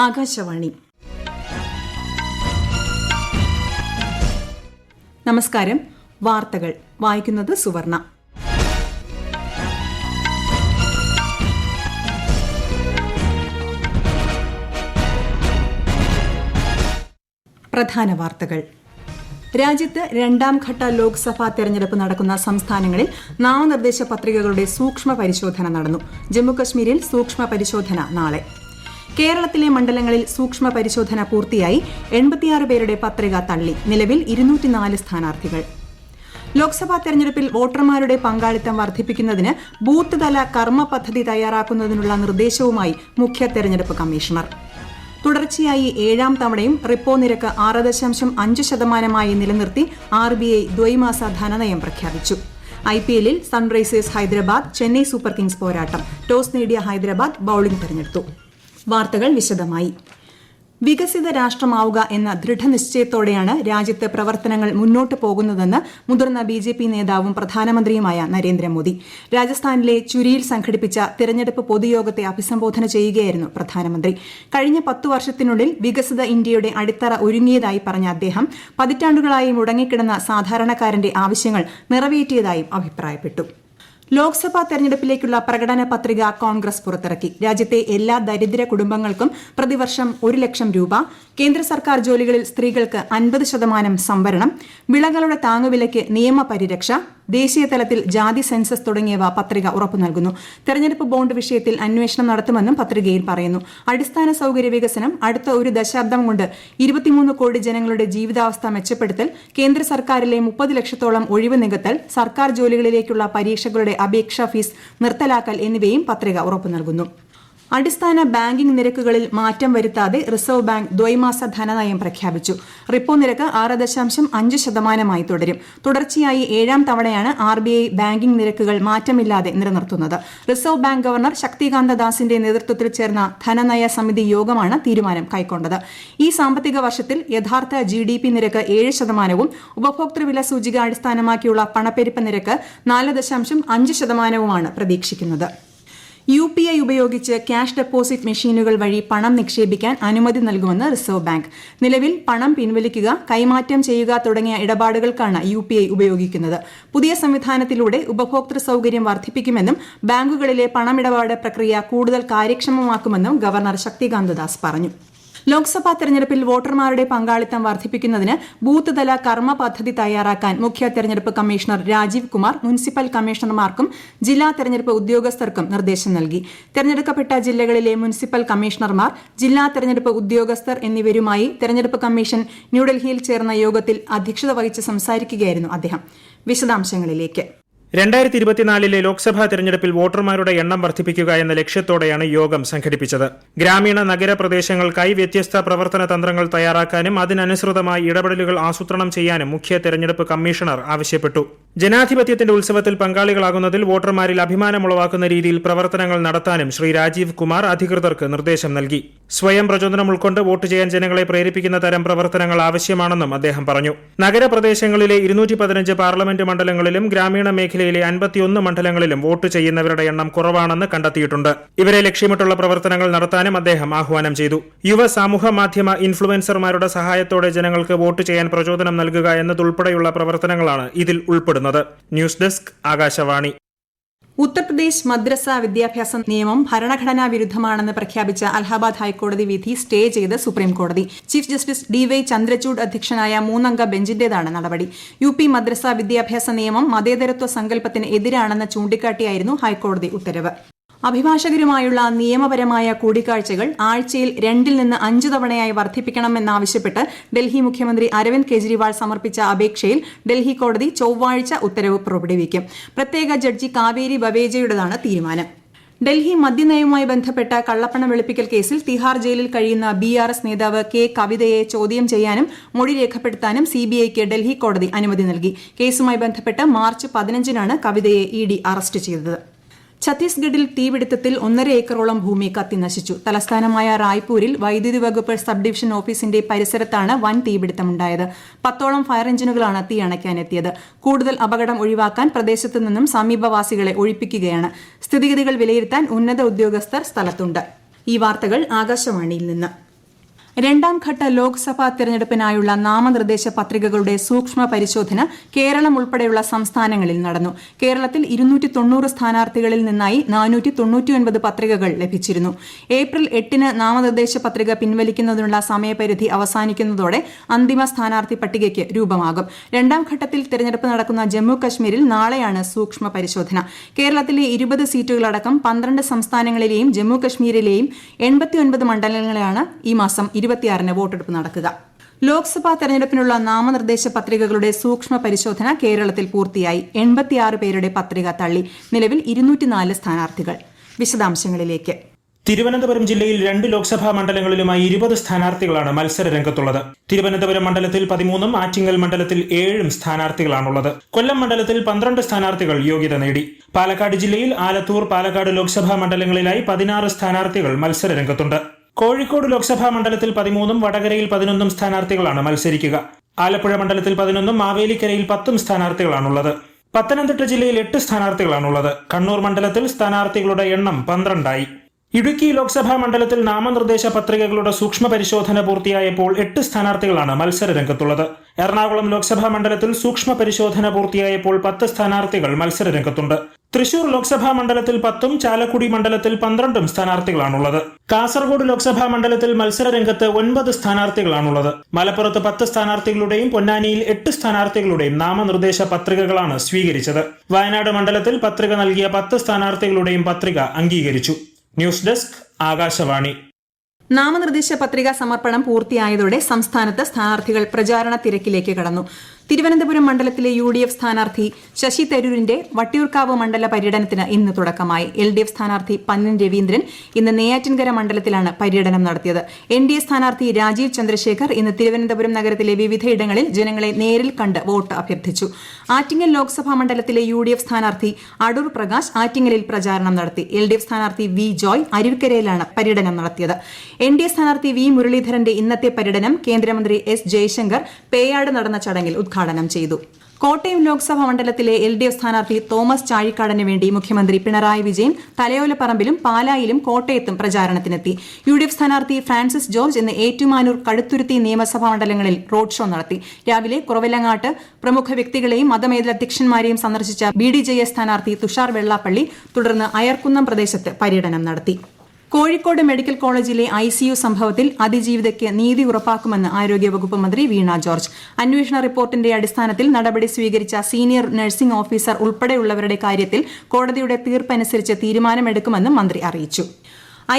ആകാശവാണി. നമസ്കാരം. വാർത്തകൾ വായിക്കുന്നത് സുവർണ. പ്രധാന വാർത്തകൾ. രാജ്യത്ത് രണ്ടാംഘട്ട ലോക്സഭാ തെരഞ്ഞെടുപ്പ് നടക്കുന്ന സംസ്ഥാനങ്ങളിൽ നാമനിർദ്ദേശ പത്രികകളുടെ സൂക്ഷ്മ പരിശോധന നടന്നു. ജമ്മുകശ്മീരിൽ സൂക്ഷ്മ പരിശോധന നാളെ. കേരളത്തിലെ മണ്ഡലങ്ങളിൽ സൂക്ഷ്മ പരിശോധന പൂർത്തിയായി. 86 പേരുടെ പത്രിക തള്ളി. നിലവിൽ 204 സ്ഥാനാർത്ഥികൾ. ലോക്സഭാ തെരഞ്ഞെടുപ്പിൽ വോട്ടർമാരുടെ പങ്കാളിത്തം വർദ്ധിപ്പിക്കുന്നതിന് ബൂത്ത് തല കർമ്മ പദ്ധതി തയ്യാറാക്കുന്നതിനുള്ള നിർദ്ദേശവുമായി മുഖ്യ തെരഞ്ഞെടുപ്പ് കമ്മീഷണർ. തുടർച്ചയായി 7ാം തവണയും റിപ്പോ നിരക്ക് 6.5% നിലനിർത്തി RBI ദ്വൈമാസ ധനനയം പ്രഖ്യാപിച്ചു. IPL-ൽ Sunrisers Hyderabad Chennai Super Kings പോരാട്ടം. ടോസ് നേടിയ ഹൈദരാബാദ് ബൌളിംഗ് തെരഞ്ഞെടുത്തു. വാർത്തകൾ വിശദമായി. വികസിത രാഷ്ട്രമാവുക എന്ന ദൃഢനിശ്ചയത്തോടെയാണ് രാജ്യത്ത് പ്രവർത്തനങ്ങൾ മുന്നോട്ട് പോകുന്നതെന്ന് മുതിർന്ന BJP നേതാവും പ്രധാനമന്ത്രിയുമായ നരേന്ദ്രമോദി. രാജസ്ഥാനിലെ ചുരിയിൽ സംഘടിപ്പിച്ച തിരഞ്ഞെടുപ്പ് പൊതുയോഗത്തെ അഭിസംബോധന ചെയ്യുകയായിരുന്നു പ്രധാനമന്ത്രി. കഴിഞ്ഞ 10 വർഷത്തിനുള്ളിൽ വികസിത ഇന്ത്യയുടെ അടിത്തറ ഒരുങ്ങിയതായി പറഞ്ഞ അദ്ദേഹം പതിറ്റാണ്ടുകളായി മുടങ്ങിക്കിടന്ന സാധാരണക്കാരന്റെ ആവശ്യങ്ങൾ നിറവേറ്റിയതായും അഭിപ്രായപ്പെട്ടു. ലോക്സഭാ തെരഞ്ഞെടുപ്പിലേക്കുള്ള പ്രകടന പത്രിക കോൺഗ്രസ് പുറത്തിറക്കി. രാജ്യത്തെ എല്ലാ ദരിദ്ര കുടുംബങ്ങൾക്കും പ്രതിവർഷം 1 ലക്ഷം രൂപ, കേന്ദ്ര സർക്കാർ ജോലികളിൽ സ്ത്രീകൾക്ക് 50% സംവരണം, വിളകളുടെ താങ്ങുവിലയ്ക്ക് നിയമപരിരക്ഷ, ദേശീയ തലത്തിൽ ജാതി സെൻസസ് തുടങ്ങിയവ പത്രിക ഉറപ്പു നൽകുന്നു. തെരഞ്ഞെടുപ്പ് ബോണ്ട് വിഷയത്തിൽ അന്വേഷണം നടത്തുമെന്നും പത്രികയിൽ പറയുന്നു. അടിസ്ഥാന സൌകര്യ വികസനം, അടുത്ത 1 ദശാബ്ദം കൊണ്ട് 23 കോടി ജനങ്ങളുടെ ജീവിതാവസ്ഥ മെച്ചപ്പെടുത്തൽ, കേന്ദ്ര സർക്കാരിലെ 30 ലക്ഷത്തോളം ഒഴിവ് നികത്തൽ, സർക്കാർ ജോലികളിലേക്കുള്ള പരീക്ഷകളുടെ അപേക്ഷാ ഫീസ് നിർത്തലാക്കൽ എന്നിവയും പത്രിക ഉറപ്പു നൽകുന്നു. അടിസ്ഥാന ബാങ്കിംഗ് നിരക്കുകളിൽ മാറ്റം വരുത്താതെ റിസർവ് ബാങ്ക് ദ്വൈമാസ ധനനയം പ്രഖ്യാപിച്ചു. റിപ്പോ നിരക്ക് 6.5% തുടരും. തുടർച്ചയായി 7ാം തവണയാണ് RBI ബാങ്കിംഗ് നിരക്കുകൾ മാറ്റമില്ലാതെ നിലനിർത്തുന്നത്. റിസർവ് ബാങ്ക് ഗവർണർ ശക്തികാന്ത ദാസിന്റെ നേതൃത്വത്തിൽ ചേർന്ന ധനനയ സമിതി യോഗമാണ് തീരുമാനം കൈക്കൊണ്ടത്. ഈ സാമ്പത്തിക വർഷത്തിൽ യഥാർത്ഥ GDP നിരക്ക് 7%, ഉപഭോക്തൃവില സൂചിക അടിസ്ഥാനമാക്കിയുള്ള പണപ്പെരുപ്പ നിരക്ക് 4.5%മാണ് പ്രതീക്ഷിക്കുന്നത്. UPI ഉപയോഗിച്ച് ക്യാഷ് ഡെപ്പോസിറ്റ് മെഷീനുകൾ വഴി പണം നിക്ഷേപിക്കാൻ അനുമതി നൽകുമെന്ന് റിസർവ് ബാങ്ക്. നിലവിൽ പണം പിൻവലിക്കുക, കൈമാറ്റം ചെയ്യുക തുടങ്ങിയ ഇടപാടുകൾക്കാണ് UPI ഉപയോഗിക്കുന്നത്. പുതിയ സംവിധാനത്തിലൂടെ ഉപഭോക്തൃ സൌകര്യം വർദ്ധിപ്പിക്കുമെന്നും ബാങ്കുകളിലെ പണമിടപാട് പ്രക്രിയ കൂടുതൽ കാര്യക്ഷമമാക്കുമെന്നും ഗവർണർ ശക്തികാന്ത ദാസ് പറഞ്ഞു. ലോക്സഭാ തെരഞ്ഞെടുപ്പിൽ വോട്ടർമാരുടെ പങ്കാളിത്തം വർദ്ധിപ്പിക്കുന്നതിന് ബൂത്ത് തല കർമ്മ പദ്ധതി തയ്യാറാക്കാൻ മുഖ്യ തെരഞ്ഞെടുപ്പ് കമ്മീഷണർ രാജീവ് കുമാർ മുനിസിപ്പൽ കമ്മീഷണർമാർക്കും ജില്ലാ തെരഞ്ഞെടുപ്പ് ഉദ്യോഗസ്ഥർക്കും നിർദ്ദേശം നൽകി. തെരഞ്ഞെടുക്കപ്പെട്ട ജില്ലകളിലെ മുനിസിപ്പൽ കമ്മീഷണർമാർ, ജില്ലാ തെരഞ്ഞെടുപ്പ് ഉദ്യോഗസ്ഥർ എന്നിവരുമായി തെരഞ്ഞെടുപ്പ് കമ്മീഷൻ ന്യൂഡൽഹിയിൽ ചേർന്ന യോഗത്തിൽ അധ്യക്ഷത വഹിച്ച് സംസാരിക്കുകയായിരുന്നു അദ്ദേഹം. വിശദാംശങ്ങളിലേക്ക്. 2024 ലോക്സഭാ തെരഞ്ഞെടുപ്പിൽ വോട്ടർമാരുടെ എണ്ണം വർദ്ധിപ്പിക്കുക എന്ന ലക്ഷ്യത്തോടെയാണ് യോഗം സംഘടിപ്പിച്ചത്. ഗ്രാമീണ നഗര പ്രദേശങ്ങൾക്കായി വ്യത്യസ്ത പ്രവർത്തന തന്ത്രങ്ങൾ തയ്യാറാക്കാനും അതിനനുസൃതമായി ഇടപെടലുകൾ ആസൂത്രണം ചെയ്യാനും മുഖ്യ തെരഞ്ഞെടുപ്പ് കമ്മീഷണർ ആവശ്യപ്പെട്ടു. ജനാധിപത്യത്തിന്റെ ഉത്സവത്തിൽ പങ്കാളികളാകുന്നതിൽ വോട്ടർമാരിൽ അഭിമാനമുളവാക്കുന്ന രീതിയിൽ പ്രവർത്തനങ്ങൾ നടത്താനും ശ്രീ രാജീവ് കുമാർ അധികൃതർക്ക് നിർദ്ദേശം നൽകി. സ്വയം പ്രചോദനം ഉൾക്കൊണ്ട് വോട്ട് ചെയ്യാൻ ജനങ്ങളെ പ്രേരിപ്പിക്കുന്ന തരം പ്രവർത്തനങ്ങൾ ആവശ്യമാണെന്നും അദ്ദേഹം പറഞ്ഞു. നഗരപ്രദേശങ്ങളിലെ 215 പാർലമെന്റ് മണ്ഡലങ്ങളിലും ഗ്രാമീണ മേഖലയിലെ 51 മണ്ഡലങ്ങളിലും വോട്ട് ചെയ്യുന്നവരുടെ എണ്ണം കുറവാണെന്ന് കണ്ടെത്തിയിട്ടുണ്ട്. ഇവരെ ലക്ഷ്യമിട്ടുള്ള പ്രവർത്തനങ്ങൾ നടത്താനും അദ്ദേഹം ആഹ്വാനം ചെയ്തു. യുവ സാമൂഹ മാധ്യമ ഇൻഫ്ലുവൻസർമാരുടെ സഹായത്തോടെ ജനങ്ങൾക്ക് വോട്ട് ചെയ്യാൻ പ്രചോദനം നൽകുക എന്നതുൾപ്പെടെയുള്ള പ്രവർത്തനങ്ങളാണ് ഇതിൽ ഉൾപ്പെടുന്നത്. News desk, Akashvani. ഉത്തർപ്രദേശ് മദ്രസ വിദ്യാഭ്യാസ നിയമം ഭരണഘടനാ വിരുദ്ധമാണെന്ന് പ്രഖ്യാപിച്ച അലഹാബാദ് ഹൈക്കോടതി വിധി സ്റ്റേ ചെയ്ത് സുപ്രീംകോടതി. ചീഫ് ജസ്റ്റിസ് DY ചന്ദ്രചൂഡ് അധ്യക്ഷനായ 3-അംഗ ബെഞ്ചിന്റേതാണ് നടപടി. UP മദ്രസ വിദ്യാഭ്യാസ നിയമം മതേതരത്വ സങ്കല്പത്തിന് എതിരാണെന്ന് ചൂണ്ടിക്കാട്ടിയായിരുന്നു ഹൈക്കോടതി ഉത്തരവ്. അഭിഭാഷകരുമായുള്ള നിയമപരമായ കൂടിക്കാഴ്ചകൾ ആഴ്ചയിൽ 2 നിന്ന് 5 തവണയായി വർദ്ധിപ്പിക്കണമെന്നാവശ്യപ്പെട്ട് ഡൽഹി മുഖ്യമന്ത്രി അരവിന്ദ് കെജ്രിവാൾ സമർപ്പിച്ച അപേക്ഷയിൽ ഡൽഹി കോടതി ചൊവ്വാഴ്ച ഉത്തരവ് പുറപ്പെടുവിക്കും. പ്രത്യേക ജഡ്ജി കാവേരി ബവേജയുടേതാണ് തീരുമാനം. ഡൽഹി മദ്യനയവുമായി ബന്ധപ്പെട്ട കള്ളപ്പണം വെളുപ്പിക്കൽ കേസിൽ തിഹാർ ജയിലിൽ കഴിയുന്ന BRS നേതാവ് K. കവിതയെ ചോദ്യം ചെയ്യാനും മൊഴി രേഖപ്പെടുത്താനും CBIക്ക് ഡൽഹി കോടതി അനുമതി നൽകി. കേസുമായി ബന്ധപ്പെട്ട് മാർച്ച് 15-നാണ് കവിതയെ ED അറസ്റ്റ് ചെയ്തത്. ഛത്തീസ്ഗഡിൽ തീപിടുത്തത്തിൽ 1.5 ഏക്കറോളം ഭൂമി കത്തിനശിച്ചു. തലസ്ഥാനമായ റായ്പൂരിൽ വൈദ്യുതി വകുപ്പ് സബ് ഡിവിഷൻ ഓഫീസിന്റെ പരിസരത്താണ് വൻ തീപിടുത്തമുണ്ടായത്. 10ഓളം ഫയർ എഞ്ചിനുകളാണ് തീ അണയ്ക്കാനെത്തിയത്. കൂടുതൽ അപകടം ഒഴിവാക്കാൻ പ്രദേശത്തു നിന്നും സമീപവാസികളെ ഒഴിപ്പിക്കുകയാണ്. സ്ഥിതിഗതികൾ വിലയിരുത്താൻ ഉന്നത ഉദ്യോഗസ്ഥർ സ്ഥലത്തുണ്ട്. ഈ വാർത്തകൾ ആകാശവാണിയിൽ നിന്ന്. രണ്ടാം ഘട്ട ലോക്സഭാ തെരഞ്ഞെടുപ്പിനായുള്ള നാമനിർദ്ദേശ പത്രികകളുടെ സൂക്ഷ്മ പരിശോധന കേരളം ഉൾപ്പെടെയുള്ള സംസ്ഥാനങ്ങളിൽ നടന്നു. കേരളത്തിൽ 290 സ്ഥാനാർത്ഥികളിൽ നിന്നായി 499 പത്രികകൾ ലഭിച്ചിരുന്നു. ഏപ്രിൽ 8-ന് നാമനിർദ്ദേശ പത്രിക പിൻവലിക്കുന്നതിനുള്ള സമയപരിധി അവസാനിക്കുന്നതോടെ അന്തിമ സ്ഥാനാർത്ഥി പട്ടികയ്ക്ക് രൂപമാകും. രണ്ടാം ഘട്ടത്തിൽ തെരഞ്ഞെടുപ്പ് നടക്കുന്ന ജമ്മു കശ്മീരിൽ നാളെയാണ് സൂക്ഷ്മ പരിശോധന. കേരളത്തിലെ 20 സീറ്റുകളടക്കം 12 സംസ്ഥാനങ്ങളിലെയും ജമ്മു കശ്മീരിലെയും 89 മണ്ഡലങ്ങളിലാണ് ഈ മാസം 26-ന് വോട്ടെടുപ്പ് നടക്കുക. ലോക്സഭാ തെരഞ്ഞെടുപ്പിനുള്ള നാമനിർദ്ദേശ പത്രികകളുടെ സൂക്ഷ്മ പരിശോധന കേരളത്തിൽ പൂർത്തിയായി. 86 പേരുടെ പത്രിക തള്ളി. നിലവിൽ 204 സ്ഥാനാർത്ഥികൾ. വിശദാംശങ്ങളിലേക്ക്. തിരുവനന്തപുരം ജില്ലയിൽ 2 ലോക്സഭാ മണ്ഡലങ്ങളിലുമായി 20 സ്ഥാനാർത്ഥികളാണ് മത്സര രംഗത്തുള്ളത്. തിരുവനന്തപുരം മണ്ഡലത്തിൽ 13-ഉം ആറ്റിങ്ങൽ മണ്ഡലത്തിൽ 7-ഉം സ്ഥാനാർത്ഥികളാണുള്ളത്. കൊല്ലം മണ്ഡലത്തിൽ 12 സ്ഥാനാർത്ഥികൾ യോഗ്യത നേടി. പാലക്കാട് ജില്ലയിൽ ആലത്തൂർ, പാലക്കാട് ലോക്സഭാ മണ്ഡലങ്ങളിലായി 16 സ്ഥാനാർത്ഥികൾ മത്സര രംഗത്തുണ്ട്. കോഴിക്കോട് ലോക്സഭാ മണ്ഡലത്തിൽ 13-ഉം വടകരയിൽ 11-ഉം സ്ഥാനാർത്ഥികളാണ് മത്സരിക്കുക. ആലപ്പുഴ മണ്ഡലത്തിൽ 11-ഉം മാവേലിക്കരയിൽ 10-ഉം സ്ഥാനാർത്ഥികളാണുള്ളത്. പത്തനംതിട്ട ജില്ലയിൽ 8 സ്ഥാനാർത്ഥികളാണുള്ളത്. കണ്ണൂർ മണ്ഡലത്തിൽ സ്ഥാനാർത്ഥികളുടെ എണ്ണം 12ആയി. ഇടുക്കി ലോക്സഭാ മണ്ഡലത്തിൽ നാമനിർദ്ദേശ പത്രികകളുടെ സൂക്ഷ്മ പരിശോധന പൂർത്തിയായപ്പോൾ 8 സ്ഥാനാർത്ഥികളാണ് മത്സര രംഗത്തുള്ളത്. എറണാകുളം ലോക്സഭാ മണ്ഡലത്തിൽ സൂക്ഷ്മ പരിശോധന പൂർത്തിയായപ്പോൾ 10 സ്ഥാനാർത്ഥികൾ മത്സര രംഗത്തുണ്ട്. തൃശൂർ ലോക്സഭാ മണ്ഡലത്തിൽ 10-ഉം ചാലക്കുടി മണ്ഡലത്തിൽ 12-ഉം സ്ഥാനാർത്ഥികളാണുള്ളത്. കാസർഗോഡ് ലോക്സഭാ മണ്ഡലത്തിൽ മത്സര രംഗത്ത് 9 സ്ഥാനാർത്ഥികളാണുള്ളത്. മലപ്പുറത്ത് 10 സ്ഥാനാർത്ഥികളുടെയും പൊന്നാനിയിൽ 8 സ്ഥാനാർത്ഥികളുടെയും നാമനിർദ്ദേശ പത്രികകളാണ് സ്വീകരിച്ചത്. വയനാട് മണ്ഡലത്തിൽ പത്രിക നൽകിയ 10 സ്ഥാനാർത്ഥികളുടെയും പത്രിക അംഗീകരിച്ചു. News desk, Akashvani. നാമനിർദ്ദേശ പത്രികാ സമർപ്പണം പൂർത്തിയായതോടെ സംസ്ഥാനത്ത് സ്ഥാനാർത്ഥികൾ പ്രചാരണ തിരക്കിലേക്ക് കടന്നു. തിരുവനന്തപുരം മണ്ഡലത്തിലെ UDF സ്ഥാനാർത്ഥി ശശി തരൂരിന്റെ വട്ടിയൂർക്കാവ് മണ്ഡല പര്യടനത്തിന് ഇന്ന് തുടക്കമായി. LDF സ്ഥാനാർത്ഥി പന്ന്യൻ രവീന്ദ്രൻ ഇന്ന് നെയ്യാറ്റിൻകര മണ്ഡലത്തിലാണ് പര്യടനം നടത്തിയത്. NDA സ്ഥാനാർത്ഥി രാജീവ് ചന്ദ്രശേഖർ ഇന്ന് തിരുവനന്തപുരം നഗരത്തിലെ വിവിധയിടങ്ങളിൽ ജനങ്ങളെ നേരിൽ കണ്ട് വോട്ട് അഭ്യർത്ഥിച്ചു. ആറ്റിങ്ങൽ ലോക്സഭാ മണ്ഡലത്തിലെ UDF സ്ഥാനാർത്ഥി അടൂർ പ്രകാശ് ആറ്റിങ്ങലിൽ പ്രചാരണം നടത്തി. LDF സ്ഥാനാർത്ഥി V ജോയ് അരുവിക്കരയിലാണ് പര്യടനം നടത്തിയത്. NDA സ്ഥാനാർത്ഥി V മുരളീധരന്റെ ഇന്നത്തെ പര്യടനം കേന്ദ്രമന്ത്രി S ജയശങ്കർ പേയാട് നടന്ന ചടങ്ങിൽ ഉദ്ഘാടനം ചെയ്തു. കോട്ടയം ലോക്സഭാ മണ്ഡലത്തിലെ LDF സ്ഥാനാർത്ഥി തോമസ് ചാഴിക്കാടന് വേണ്ടി മുഖ്യമന്ത്രി പിണറായി വിജയൻ തലയോലപ്പറമ്പിലും പാലായിലും കോട്ടയത്തും പ്രചാരണത്തിനെത്തി. UDF സ്ഥാനാർത്ഥി ഫ്രാൻസിസ് ജോർജ് ഇന്ന് ഏറ്റുമാനൂർ, കടുത്തുരുത്തി നിയമസഭാ മണ്ഡലങ്ങളിൽ റോഡ് ഷോ നടത്തി. രാവിലെ കുറവിലങ്ങാട്ട് പ്രമുഖ വ്യക്തികളെയും മതമേലധ്യക്ഷന്മാരെയും സന്ദർശിച്ച BDJS സ്ഥാനാർത്ഥി തുഷാർ വെള്ളാപ്പള്ളി തുടർന്ന് അയർക്കുന്നം പ്രദേശത്ത് പര്യടനം നടത്തി. കോഴിക്കോട് മെഡിക്കൽ കോളേജിലെ ICU സംഭവത്തിൽ അതിജീവിതയ്ക്ക് നീതി ഉറപ്പാക്കുമെന്ന് ആരോഗ്യവകുപ്പ് മന്ത്രി വീണ ജോർജ്. അന്വേഷണ റിപ്പോർട്ടിന്റെ അടിസ്ഥാനത്തിൽ നടപടി സ്വീകരിച്ച സീനിയർ നഴ്സിംഗ് ഓഫീസർ ഉൾപ്പെടെയുള്ളവരുടെ കാര്യത്തിൽ കോടതിയുടെ തീർപ്പനുസരിച്ച് തീരുമാനമെടുക്കുമെന്നും മന്ത്രി അറിയിച്ചു.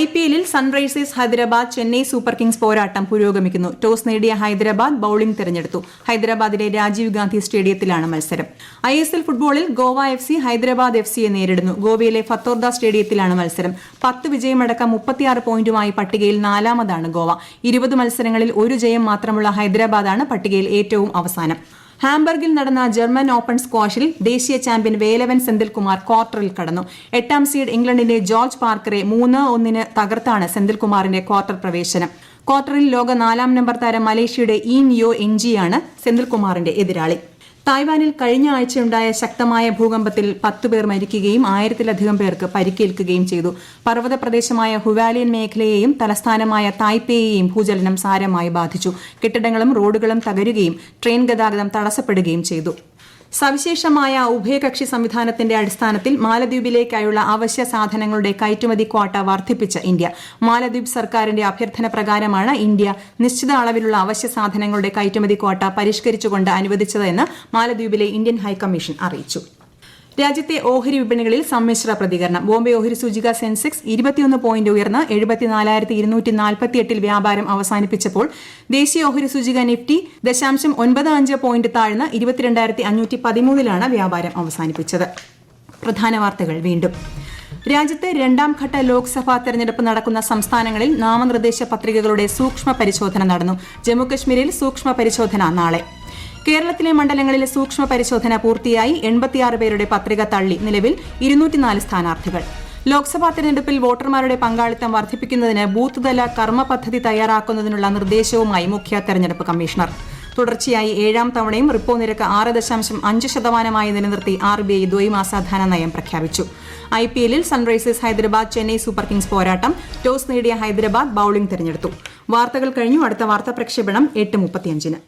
IPL-ൽ Sunrisers Hyderabad Chennai Super Kings പോരാട്ടം പുരോഗമിക്കുന്നു. ടോസ് നേടിയ ഹൈദരാബാദ് ബൌളിംഗ് തെരഞ്ഞെടുത്തു. ഹൈദരാബാദിലെ രാജീവ് ഗാന്ധി സ്റ്റേഡിയത്തിലാണ് മത്സരം. ISL ഫുട്ബോളിൽ ഗോവ FC ഹൈദരാബാദ് FCയെ നേരിടുന്നു. ഗോവയിലെ ഫത്തോർദ സ്റ്റേഡിയത്തിലാണ് മത്സരം. 10 വിജയമടക്കം 36 പോയിന്റുമായി പട്ടികയിൽ 4-മതാണ് ഗോവ. 20 മത്സരങ്ങളിൽ 1 ജയം മാത്രമുള്ള ഹൈദരാബാദാണ് പട്ടികയിൽ ഏറ്റവും അവസാനം. ഹാംബർഗിൽ നടന്ന ജർമ്മൻ ഓപ്പൺ സ്ക്വാഷിൽ ദേശീയ ചാമ്പ്യൻ വേലവൻ സെന്തിൽകുമാർ ക്വാർട്ടറിൽ കടന്നു. 8ാം സീഡ് ഇംഗ്ലണ്ടിന്റെ ജോർജ് പാർക്കറെ 3-1 തകർത്താണ് സെന്തിൽകുമാറിന്റെ ക്വാർട്ടർ പ്രവേശനം. ക്വാർട്ടറിൽ ലോക 4ാം നമ്പർ താരം മലേഷ്യയുടെ യോ എൻജിയാണ് സെന്തിൽകുമാറിന്റെ എതിരാളി. തായ്വാനിൽ കഴിഞ്ഞ ആഴ്ചയുണ്ടായ ശക്തമായ ഭൂകമ്പത്തിൽ 10 പേർ മരിക്കുകയും 1000-ലധികം പേർക്ക് പരിക്കേൽക്കുകയും ചെയ്തു. പർവ്വത പ്രദേശമായ ഹുവാലിയൻ മേഖലയെയും തലസ്ഥാനമായ തായ്പേയെയും ഭൂചലനം സാരമായി ബാധിച്ചു. കെട്ടിടങ്ങളും റോഡുകളും തകരുകയും ട്രെയിൻ ഗതാഗതം തടസ്സപ്പെടുകയും ചെയ്തു. സവിശേഷമായ ഉഭയകക്ഷി സംവിധാനത്തിന്റെ അടിസ്ഥാനത്തിൽ മാലദ്വീപിലേക്കായുള്ള അവശ്യ സാധനങ്ങളുടെ കയറ്റുമതി ക്വാട്ട വർദ്ധിപ്പിച്ച ഇന്ത്യ. മാലദ്വീപ് സർക്കാരിന്റെ അഭ്യർത്ഥന പ്രകാരമാണ് ഇന്ത്യ നിശ്ചിത അളവിലുള്ള അവശ്യ സാധനങ്ങളുടെ കയറ്റുമതി ക്വാട്ട പരിഷ്കരിച്ചുകൊണ്ട് അനുവദിച്ചതെന്ന് മാലദ്വീപിലെ ഇന്ത്യൻ ഹൈക്കമ്മീഷൻ അറിയിച്ചു. രാജ്യത്തെ ഓഹരി വിപണികളിൽ സമ്മിശ്ര പ്രതികരണം. ബോംബെ ഓഹരി സൂചിക സെൻസെക്സ് 21 പോയിന്റ് ഉയർന്ന് 74,248-ൽ വ്യാപാരം അവസാനിപ്പിച്ചപ്പോൾ ദേശീയ ഓഹരി സൂചിക നിഫ്റ്റി 0.95 പോയിന്റ് താഴ്ന്ന് 22,513-ലാണ് വ്യാപാരം അവസാനിപ്പിച്ചത്. പ്രധാന വാർത്തകൾ വീണ്ടും. രാജ്യത്ത് രണ്ടാം ഘട്ട ലോക്സഭാ തെരഞ്ഞെടുപ്പ് നടക്കുന്ന സംസ്ഥാനങ്ങളിൽ നാമനിർദ്ദേശ പത്രികകളുടെ സൂക്ഷ്മ പരിശോധന നടന്നു. ജമ്മുകശ്മീരിൽ സൂക്ഷ്മ പരിശോധന നാളെ. കേരളത്തിലെ മണ്ഡലങ്ങളിൽ സൂക്ഷ്മ പരിശോധന പൂർത്തിയായി. 86 പേരുടെ പത്രിക തള്ളി. നിലവിൽ 204 സ്ഥാനാർത്ഥികൾ. ലോക്സഭാ തെരഞ്ഞെടുപ്പിൽ വോട്ടർമാരുടെ പങ്കാളിത്തം വർദ്ധിപ്പിക്കുന്നതിന് ബൂത്ത് തല കർമ്മ പദ്ധതി തയ്യാറാക്കുന്നതിനുള്ള നിർദ്ദേശവുമായി മുഖ്യ തെരഞ്ഞെടുപ്പ് കമ്മീഷണർ. തുടർച്ചയായി 7ാം തവണയും റിപ്പോ നിരക്ക് 6.5% നിലനിർത്തി RBI ദ്വൈമാസ ധനനയം പ്രഖ്യാപിച്ചു. IPL-ൽ Sunrisers Hyderabad Chennai Super Kings പോരാട്ടം. ടോസ് നേടിയ ഹൈദരാബാദ് ബൌളിംഗ് തെരഞ്ഞെടുത്തു. വാർത്തകൾ കഴിഞ്ഞു. അടുത്ത വാർത്താ പ്രക്ഷേപണം 8:35.